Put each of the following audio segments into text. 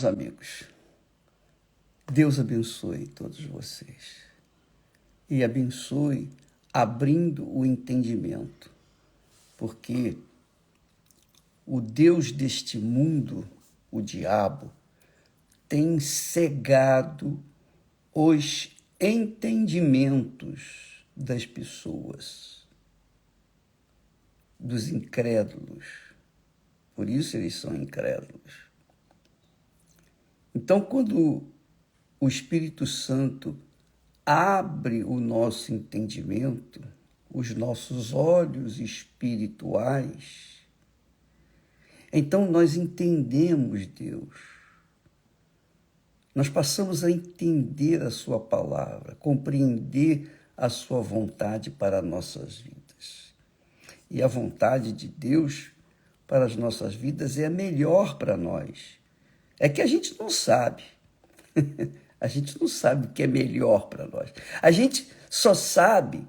meus amigos, Deus abençoe todos vocês e abençoe abrindo o entendimento, porque o Deus deste mundo, o diabo, tem cegado os entendimentos das pessoas, dos incrédulos. Por isso eles são incrédulos. Então, quando o Espírito Santo abre o nosso entendimento, os nossos olhos espirituais, então nós entendemos Deus. Nós passamos a entender a sua palavra, compreender a sua vontade para nossas vidas. E a vontade de Deus para as nossas vidas é a melhor para nós. É que a gente não sabe. A gente não sabe o que é melhor para nós. A gente só sabe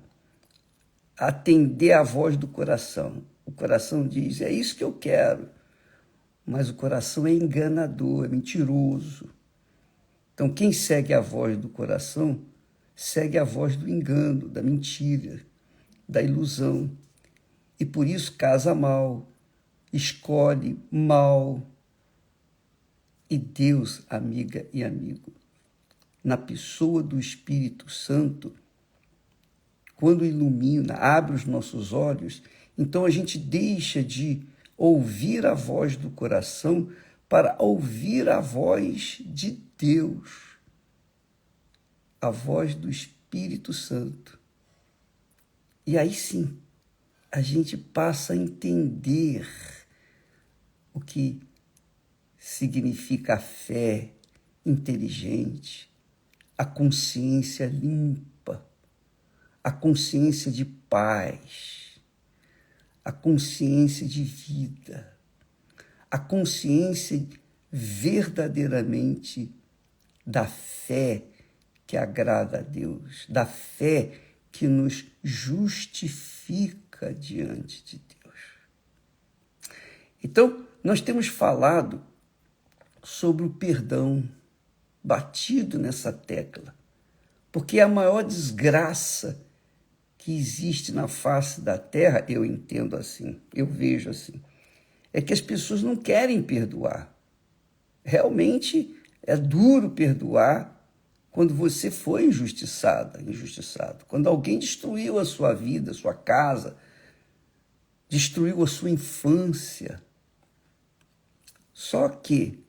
atender à voz do coração. O coração diz, é isso que eu quero. Mas o coração é enganador, é mentiroso. Então, quem segue a voz do coração, segue a voz do engano, da mentira, da ilusão. E por isso casa mal, escolhe mal. E Deus, amiga e amigo, na pessoa do Espírito Santo, quando ilumina, abre os nossos olhos, então a gente deixa de ouvir a voz do coração para ouvir a voz de Deus, a voz do Espírito Santo. E aí sim, a gente passa a entender o que significa a fé inteligente, a consciência limpa, a consciência de paz, a consciência de vida, a consciência verdadeiramente da fé que agrada a Deus, da fé que nos justifica diante de Deus. Então, nós temos falado sobre o perdão, batido nessa tecla, porque a maior desgraça que existe na face da terra, eu entendo assim, eu vejo assim, é que as pessoas não querem perdoar. Realmente é duro perdoar quando você foi injustiçado. Quando alguém destruiu a sua vida, a sua casa, destruiu a sua infância. Só que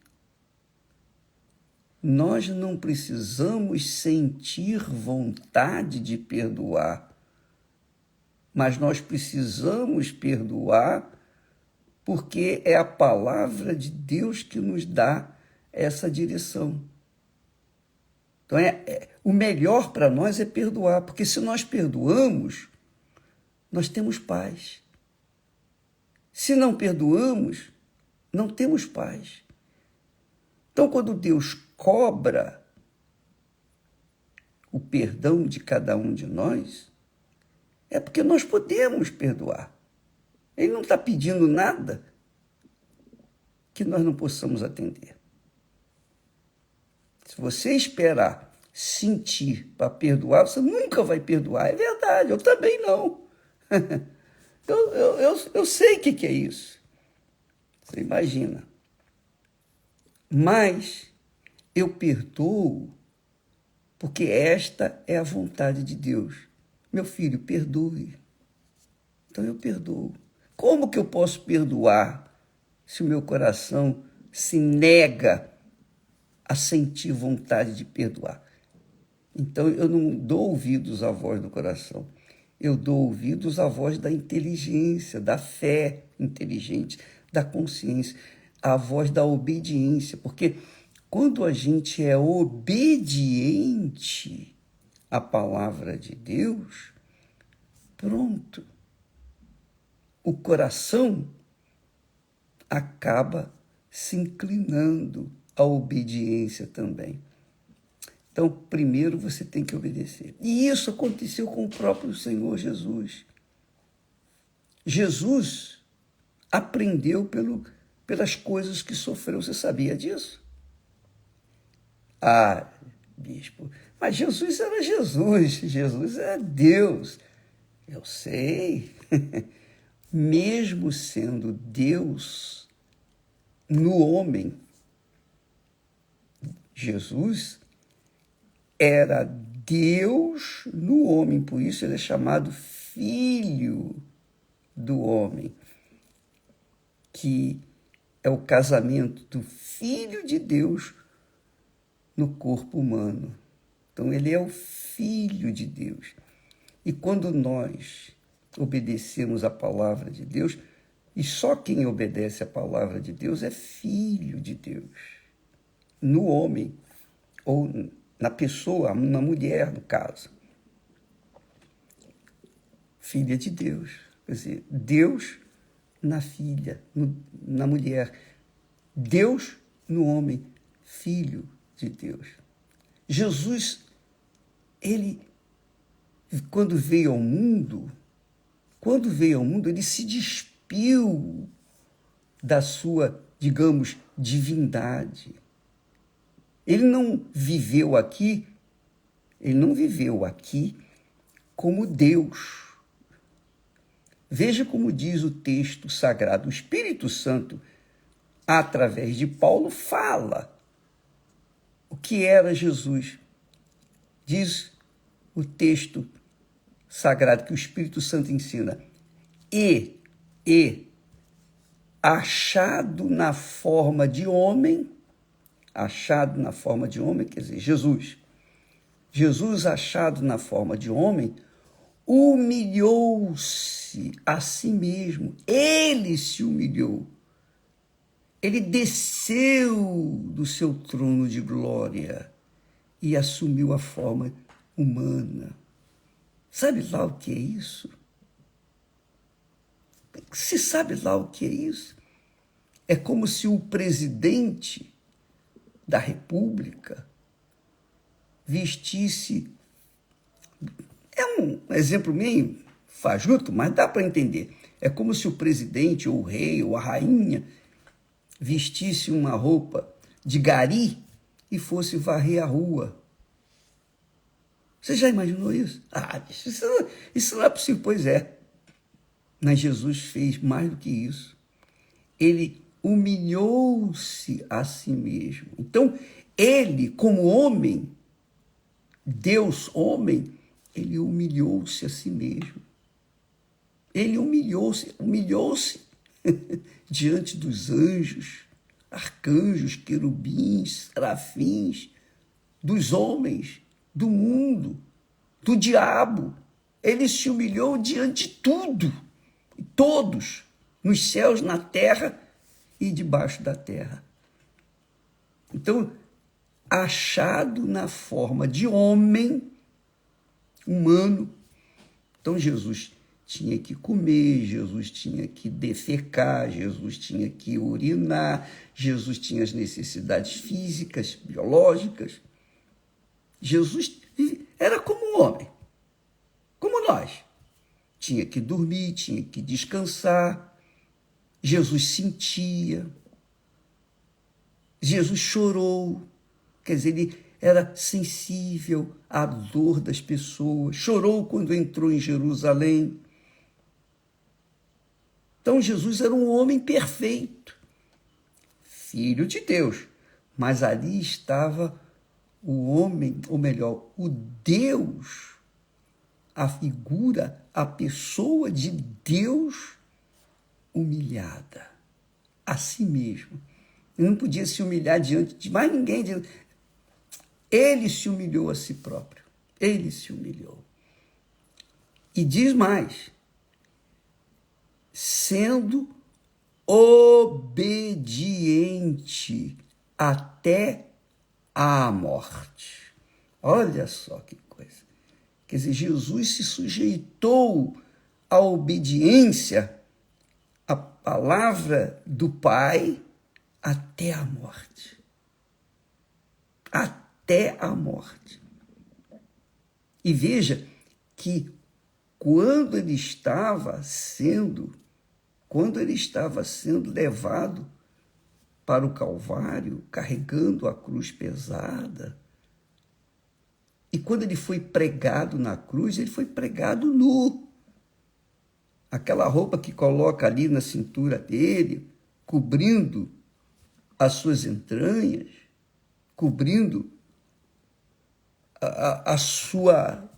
nós não precisamos sentir vontade de perdoar, mas nós precisamos perdoar porque é a palavra de Deus que nos dá essa direção. Então, o melhor para nós é perdoar, porque se nós perdoamos, nós temos paz. Se não perdoamos, não temos paz. Então, quando Deus cobra o perdão de cada um de nós, é porque nós podemos perdoar. Ele não está pedindo nada que nós não possamos atender. Se você esperar sentir para perdoar, você nunca vai perdoar. É verdade, eu também não. Eu sei o que é isso. Você imagina. Mas eu perdoo porque esta é a vontade de Deus. Meu filho, perdoe. Então eu perdoo. Como que eu posso perdoar se o meu coração se nega a sentir vontade de perdoar? Então eu não dou ouvidos à voz do coração. Eu dou ouvidos à voz da inteligência, da fé inteligente, da consciência, à voz da obediência. Porque quando a gente é obediente à palavra de Deus, pronto. O coração acaba se inclinando à obediência também. Então, primeiro você tem que obedecer. E isso aconteceu com o próprio Senhor Jesus. Jesus aprendeu pelas coisas que sofreu. Você sabia disso? Ah, bispo, mas Jesus era Jesus, Jesus era Deus. Eu sei. Mesmo sendo Deus no homem, Jesus era Deus no homem, por isso ele é chamado Filho do Homem, que é o casamento do Filho de Deus no corpo humano. Então ele é o Filho de Deus. E quando nós obedecemos a palavra de Deus, e só quem obedece a palavra de Deus é filho de Deus, no homem, ou na pessoa, na mulher, no caso. Filha de Deus, quer dizer, Deus na filha, na mulher, Deus no homem, filho de Deus. Jesus, ele, quando veio ao mundo, ele se despiu da sua, digamos, divindade. Ele não viveu aqui como Deus. Veja como diz o texto sagrado. O Espírito Santo, através de Paulo, fala o que era Jesus. Diz o texto sagrado que o Espírito Santo ensina. E achado na forma de homem, quer dizer, Jesus achado na forma de homem, humilhou-se a si mesmo. Ele se humilhou. Ele desceu do seu trono de glória e assumiu a forma humana. Sabe lá o que é isso? Você sabe lá o que é isso? É como se o presidente da República vestisse... É um exemplo meio fajuto, mas dá para entender. É como se o presidente, ou o rei, ou a rainha vestisse uma roupa de gari e fosse varrer a rua. Você já imaginou isso? Isso não é possível. Pois é. Mas Jesus fez mais do que isso. Ele humilhou-se a si mesmo. Então, ele, como homem, Deus homem, ele humilhou-se a si mesmo. Ele humilhou-se diante dos anjos, arcanjos, querubins, serafins, dos homens, do mundo, do diabo. Ele se humilhou diante de tudo, todos, nos céus, na terra e debaixo da terra. Então, achado na forma de homem, humano, então Jesus tinha que comer, Jesus tinha que defecar, Jesus tinha que urinar, Jesus tinha as necessidades físicas, biológicas. Jesus era como um homem, como nós. Tinha que dormir, tinha que descansar. Jesus sentia. Jesus chorou. Quer dizer, ele era sensível à dor das pessoas. Chorou quando entrou em Jerusalém. Então, Jesus era um homem perfeito, filho de Deus. Mas ali estava o homem, ou melhor, o Deus, a figura, a pessoa de Deus humilhada a si mesmo. Ele não podia se humilhar diante de mais ninguém. Ele se humilhou a si próprio. Ele se humilhou. E diz mais, sendo obediente até à morte. Olha só que coisa. Quer dizer, Jesus se sujeitou à obediência à palavra do Pai até a morte. Até a morte. E veja que quando ele estava sendo levado para o Calvário, carregando a cruz pesada. E quando ele foi pregado na cruz, ele foi pregado nu. Aquela roupa que coloca ali na cintura dele, cobrindo as suas entranhas, cobrindo a sua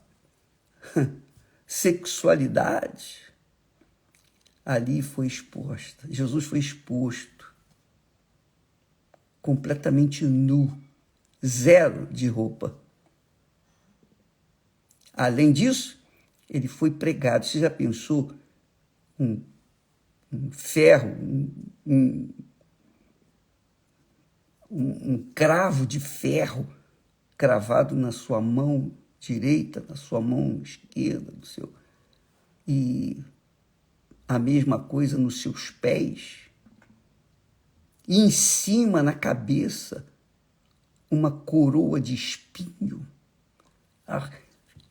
sexualidade, ali foi exposta. Jesus foi exposto, completamente nu, zero de roupa. Além disso, ele foi pregado. Você já pensou um ferro, um cravo de ferro cravado na sua mão direita, na sua mão esquerda, e a mesma coisa nos seus pés, e em cima, na cabeça, uma coroa de espinho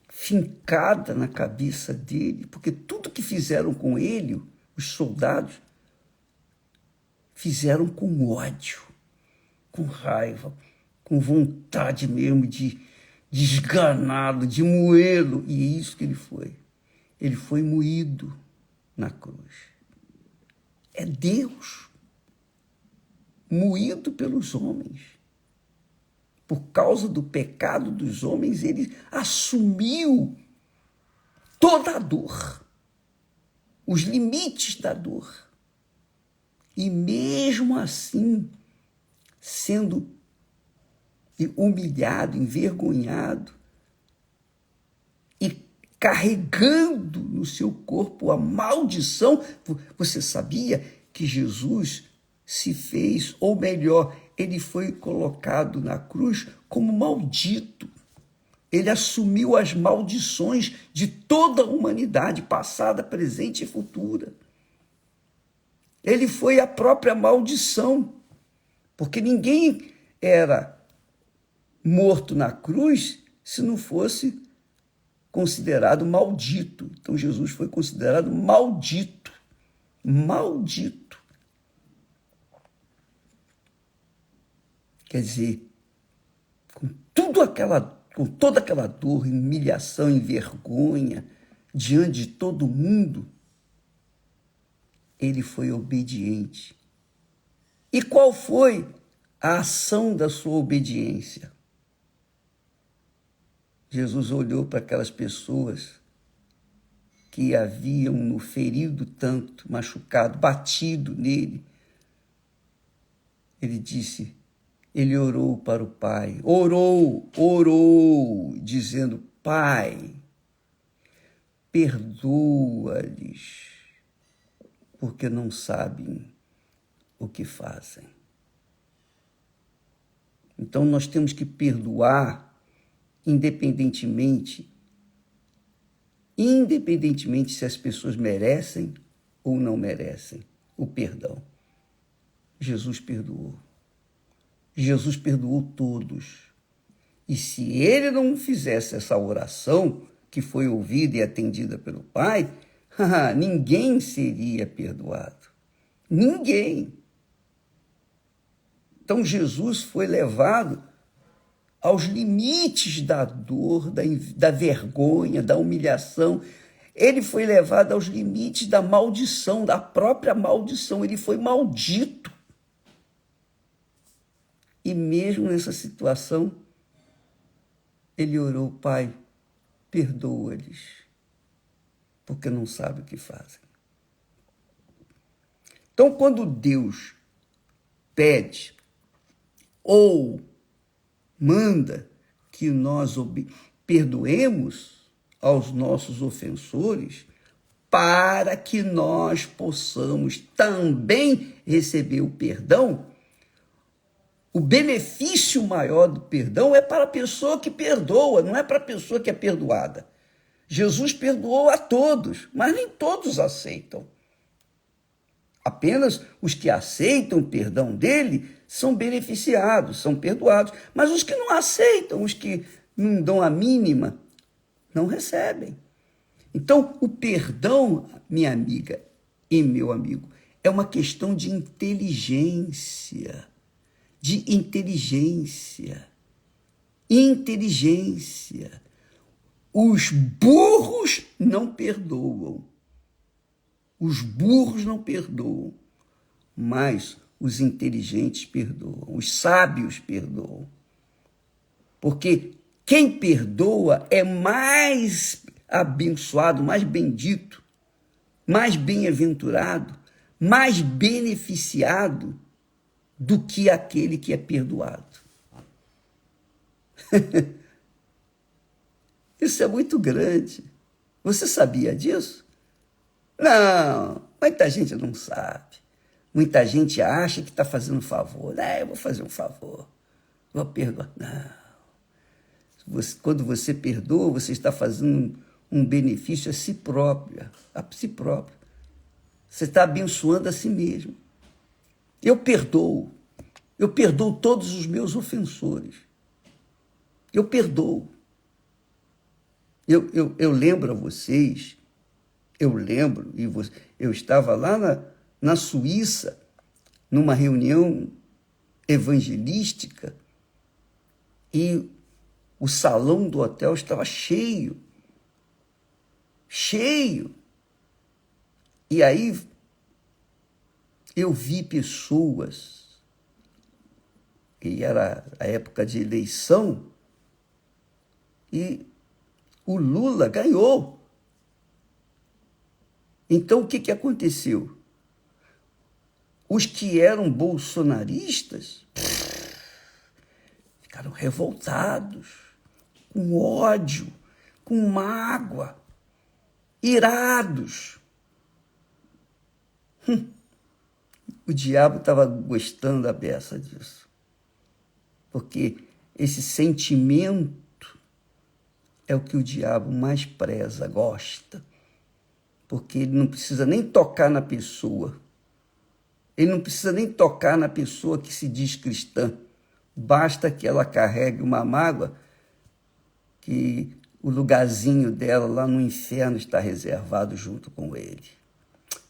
fincada na cabeça dele, porque tudo que fizeram com ele, os soldados, fizeram com ódio, com raiva, com vontade mesmo de esganá-lo, de moê-lo. E é isso que ele foi. Ele foi moído na cruz. É Deus moído pelos homens. Por causa do pecado dos homens, ele assumiu toda a dor, os limites da dor. E mesmo assim, sendo humilhado, envergonhado, e carregando no seu corpo a maldição. Você sabia que Jesus se fez, ou melhor, ele foi colocado na cruz como maldito. Ele assumiu as maldições de toda a humanidade, passada, presente e futura. Ele foi a própria maldição, porque ninguém era morto na cruz se não fosse considerado maldito. Então Jesus foi considerado maldito. Maldito. Quer dizer, com toda aquela dor, humilhação e vergonha diante de todo mundo, ele foi obediente. E qual foi a ação da sua obediência? Jesus olhou para aquelas pessoas que haviam no ferido tanto, machucado, batido nele. Ele disse, ele orou para o Pai, orou, dizendo, Pai, perdoa-lhes, porque não sabem o que fazem. Então nós temos que perdoar independentemente se as pessoas merecem ou não merecem o perdão. Jesus perdoou. Jesus perdoou todos. E se ele não fizesse essa oração, que foi ouvida e atendida pelo Pai, ninguém seria perdoado. Ninguém. Então Jesus foi levado aos limites da dor, da vergonha, da humilhação. Ele foi levado aos limites da maldição, da própria maldição. Ele foi maldito. E mesmo nessa situação, ele orou, Pai, perdoa-lhes, porque não sabem o que fazem. Então, quando Deus pede ou manda que nós perdoemos aos nossos ofensores, para que nós possamos também receber o perdão, o benefício maior do perdão é para a pessoa que perdoa, não é para a pessoa que é perdoada. Jesus perdoou a todos, mas nem todos aceitam. Apenas os que aceitam o perdão dele são beneficiados, são perdoados. Mas os que não aceitam, os que não dão a mínima, não recebem. Então, o perdão, minha amiga e meu amigo, É uma questão de inteligência. De inteligência. Inteligência. Os burros não perdoam. Os burros não perdoam, mas os inteligentes perdoam, os sábios perdoam. Porque quem perdoa é mais abençoado, mais bendito, mais bem-aventurado, mais beneficiado do que aquele que é perdoado. Isso é muito grande. Você sabia disso? Não, muita gente não sabe. Muita gente acha que está fazendo um favor. Eu vou fazer um favor, vou perdoar. Não. Quando você perdoa, você está fazendo um benefício a si próprio. A si próprio. Você está abençoando a si mesmo. Eu perdoo todos os meus ofensores. Eu perdoo. Eu lembro a vocês, eu estava lá na Suíça, numa reunião evangelística, e o salão do hotel estava cheio. E aí eu vi pessoas, e era a época de eleição, e o Lula ganhou. Então, o que aconteceu? Os que eram bolsonaristas ficaram revoltados, com ódio, com mágoa, irados. O diabo estava gostando da beça disso. Porque esse sentimento é o que o diabo mais preza, gosta. Porque ele não precisa nem tocar na pessoa. Ele não precisa nem tocar na pessoa que se diz cristã. Basta que ela carregue uma mágoa, que o lugarzinho dela lá no inferno está reservado junto com ele.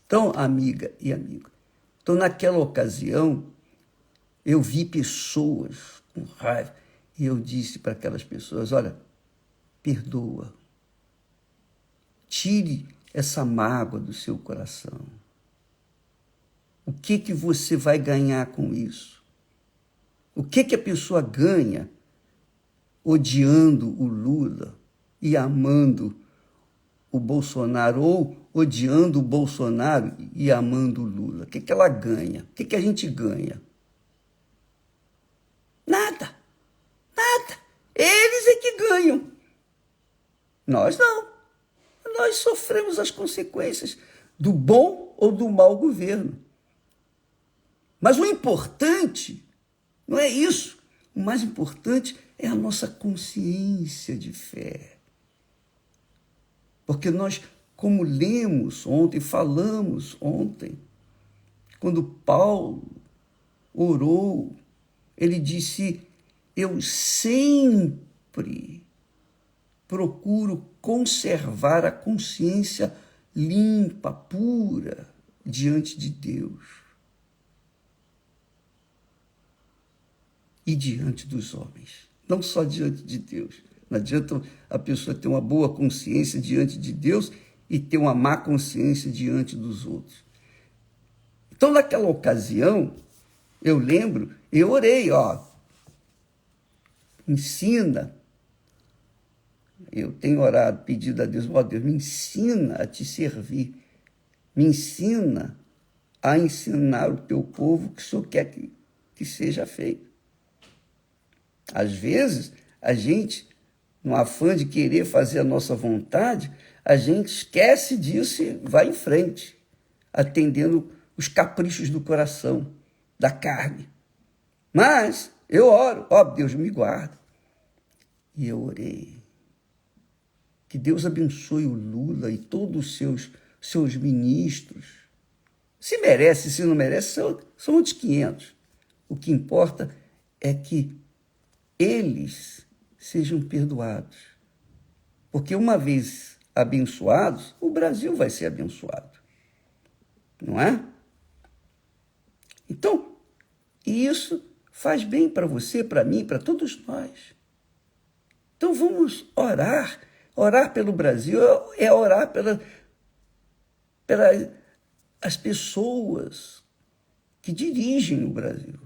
Então, amiga e amigo, então naquela ocasião, eu vi pessoas com raiva e eu disse para aquelas pessoas, olha, perdoa. Tire essa mágoa do seu coração. O que você vai ganhar com isso? O que a pessoa ganha odiando o Lula e amando o Bolsonaro, ou odiando o Bolsonaro e amando o Lula? O que ela ganha? O que a gente ganha? Nada. Eles é que ganham. Nós não. Nós sofremos as consequências do bom ou do mau governo. Mas o importante não é isso. O mais importante é a nossa consciência de fé. Porque nós, como lemos ontem, falamos ontem, quando Paulo orou, ele disse, eu sempre procuro conservar a consciência limpa, pura, diante de Deus e diante dos homens. Não só diante de Deus. Não adianta a pessoa ter uma boa consciência diante de Deus e ter uma má consciência diante dos outros. Então, naquela ocasião, eu lembro, eu orei, ensina. Eu tenho orado, pedido a Deus, Deus, me ensina a te servir. Me ensina a ensinar o teu povo que o Senhor quer que seja feito. Às vezes, a gente, no afã de querer fazer a nossa vontade, a gente esquece disso e vai em frente, atendendo os caprichos do coração, da carne. Mas eu oro, Deus me guarda. E eu orei. Que Deus abençoe o Lula e todos os seus ministros. Se merece, se não merece, são outros 500. O que importa é que eles sejam perdoados. Porque uma vez abençoados, o Brasil vai ser abençoado. Não é? Então, isso faz bem para você, para mim, para todos nós. Então vamos orar. Orar pelo Brasil é orar pelas pessoas que dirigem o Brasil.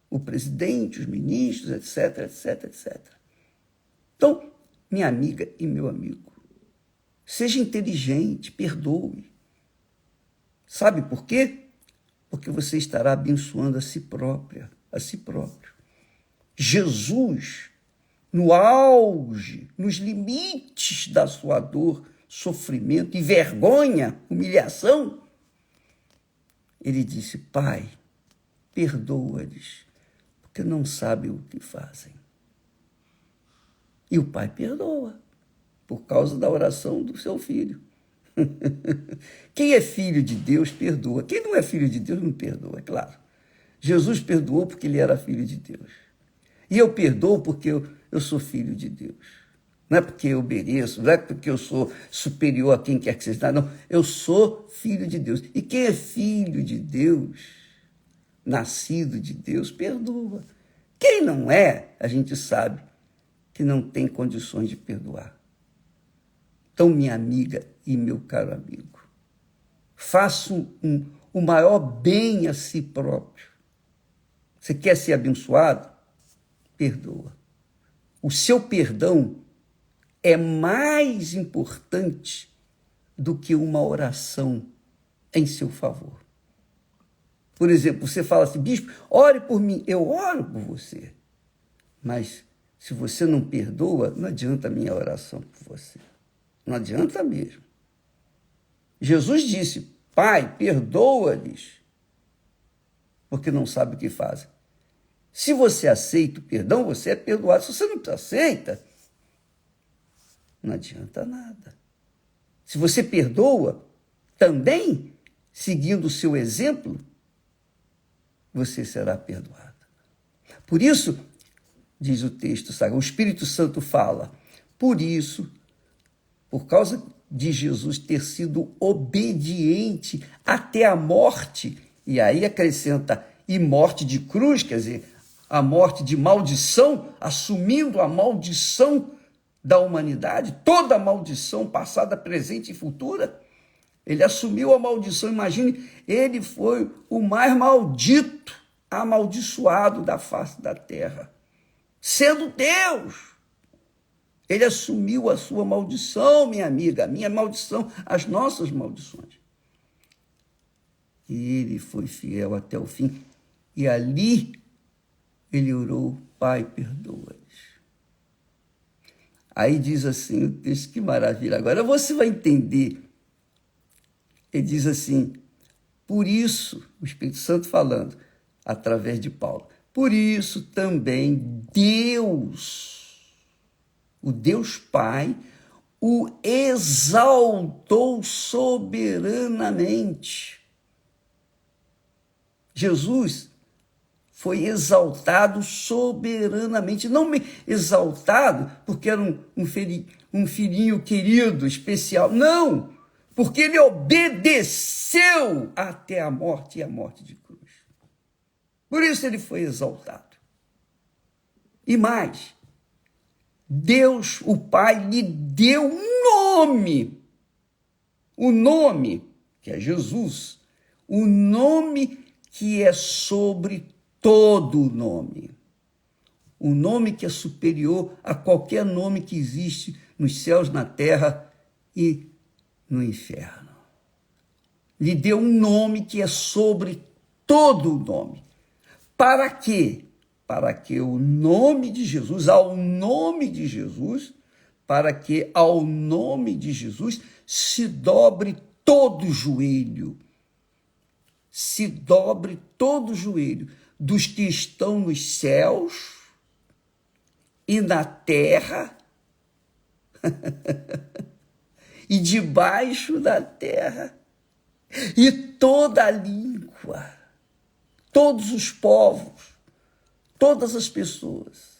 O presidente, os ministros, etc, etc, etc. Então, minha amiga e meu amigo, seja inteligente, perdoe. Sabe por quê? Porque você estará abençoando a si própria, a si próprio. Jesus, no auge, nos limites da sua dor, sofrimento e vergonha, humilhação, ele disse: Pai, perdoa-lhes, porque não sabem o que fazem. E o Pai perdoa, por causa da oração do seu filho. Quem é filho de Deus, perdoa. Quem não é filho de Deus, não perdoa, é claro. Jesus perdoou porque ele era filho de Deus. E eu perdoo porque eu sou filho de Deus. Não é porque eu obedeço, não é porque eu sou superior a quem quer que seja, não. Eu sou filho de Deus. E quem é filho de Deus, nascido de Deus, perdoa. Quem não é, a gente sabe que não tem condições de perdoar. Então, minha amiga e meu caro amigo, faça o maior bem a si próprio. Você quer ser abençoado? Perdoa. O seu perdão é mais importante do que uma oração em seu favor. Por exemplo, você fala assim: bispo, ore por mim. Eu oro por você. Mas se você não perdoa, não adianta a minha oração por você. Não adianta mesmo. Jesus disse: Pai, perdoa-lhes, porque não sabe o que fazem. Se você aceita o perdão, você é perdoado. Se você não aceita, não adianta nada. Se você perdoa, também, seguindo o seu exemplo, você será perdoado. Por isso, diz o texto sagrado, o Espírito Santo fala, por isso, por causa de Jesus ter sido obediente até a morte, e aí acrescenta, e morte de cruz, quer dizer, a morte de maldição, assumindo a maldição da humanidade, toda a maldição passada, presente e futura. Ele assumiu a maldição, imagine, ele foi o mais maldito, amaldiçoado da face da terra. Sendo Deus, ele assumiu a sua maldição, minha amiga, a minha maldição, as nossas maldições. E ele foi fiel até o fim. E ali ele orou, Pai, perdoa-lhes. Aí diz assim o texto, que maravilha. Agora você vai entender. Ele diz assim, por isso, o Espírito Santo falando, através de Paulo, por isso também Deus, o Deus Pai, o exaltou soberanamente. Jesus foi exaltado soberanamente, não exaltado porque era um filhinho querido, especial, não, porque ele obedeceu até a morte e a morte de cruz. Por isso ele foi exaltado. E mais, Deus, o Pai, lhe deu o nome, que é Jesus, o nome que é sobre todo nome. O nome que é superior a qualquer nome que existe nos céus, na terra e no inferno. Lhe deu um nome que é sobre todo nome. Para quê? Para que o nome de Jesus, ao nome de Jesus, para que ao nome de Jesus se dobre todo joelho. Se dobre todo joelho dos que estão nos céus e na terra e debaixo da terra, e toda a língua, todos os povos, todas as pessoas,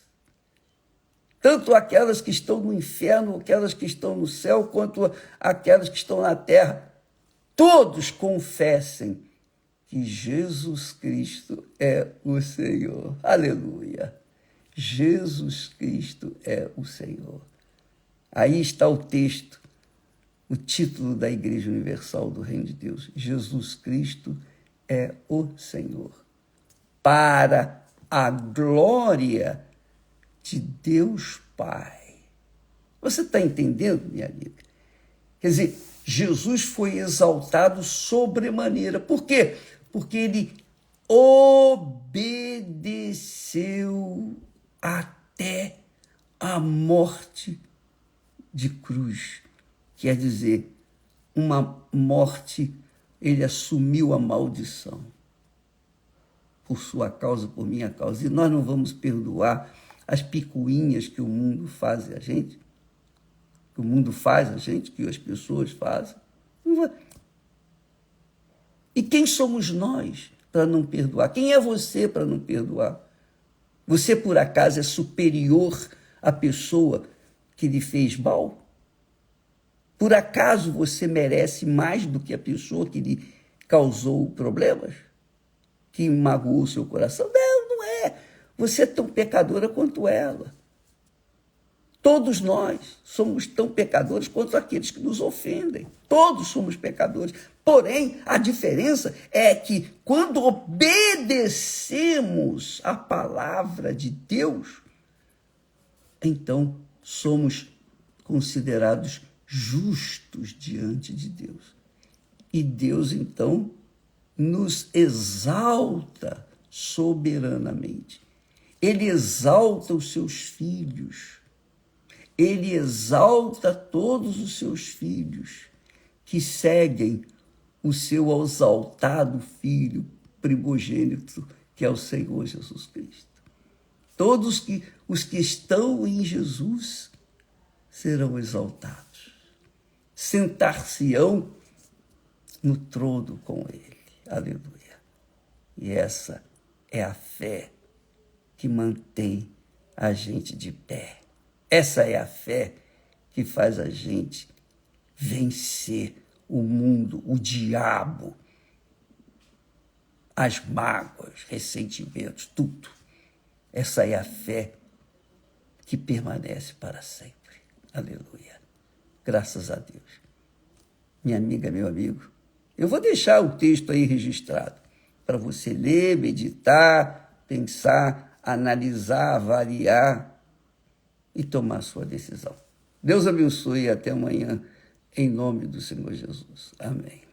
tanto aquelas que estão no inferno, aquelas que estão no céu, quanto aquelas que estão na terra, todos confessem que Jesus Cristo é o Senhor. Aleluia! Jesus Cristo é o Senhor. Aí está o texto, o título da Igreja Universal do Reino de Deus. Jesus Cristo é o Senhor. Para a glória de Deus Pai. Você está entendendo, minha amiga? Quer dizer, Jesus foi exaltado sobremaneira. Por quê? Porque ele obedeceu até a morte de cruz. Quer dizer, uma morte, ele assumiu a maldição por sua causa, por minha causa. E nós não vamos perdoar as picuinhas que o mundo faz a gente, que o mundo faz a gente, que as pessoas fazem. E quem somos nós para não perdoar? Quem é você para não perdoar? Você, por acaso, é superior à pessoa que lhe fez mal? Por acaso você merece mais do que a pessoa que lhe causou problemas? Que magoou o seu coração? Não, não é. Você é tão pecadora quanto ela. Todos nós somos tão pecadores quanto aqueles que nos ofendem. Todos somos pecadores. Porém, a diferença é que quando obedecemos a palavra de Deus, então somos considerados justos diante de Deus. E Deus, então, nos exalta soberanamente. Ele exalta os seus filhos. Ele exalta todos os seus filhos que seguem o seu exaltado Filho primogênito, que é o Senhor Jesus Cristo. Todos os que estão em Jesus serão exaltados. Sentar-se-ão no trono com ele. Aleluia. E essa é a fé que mantém a gente de pé. Essa é a fé que faz a gente vencer o mundo, o diabo, as mágoas, ressentimentos, tudo. Essa é a fé que permanece para sempre. Aleluia. Graças a Deus. Minha amiga, meu amigo, eu vou deixar o texto aí registrado para você ler, meditar, pensar, analisar, avaliar e tomar sua decisão. Deus abençoe e até amanhã, em nome do Senhor Jesus. Amém.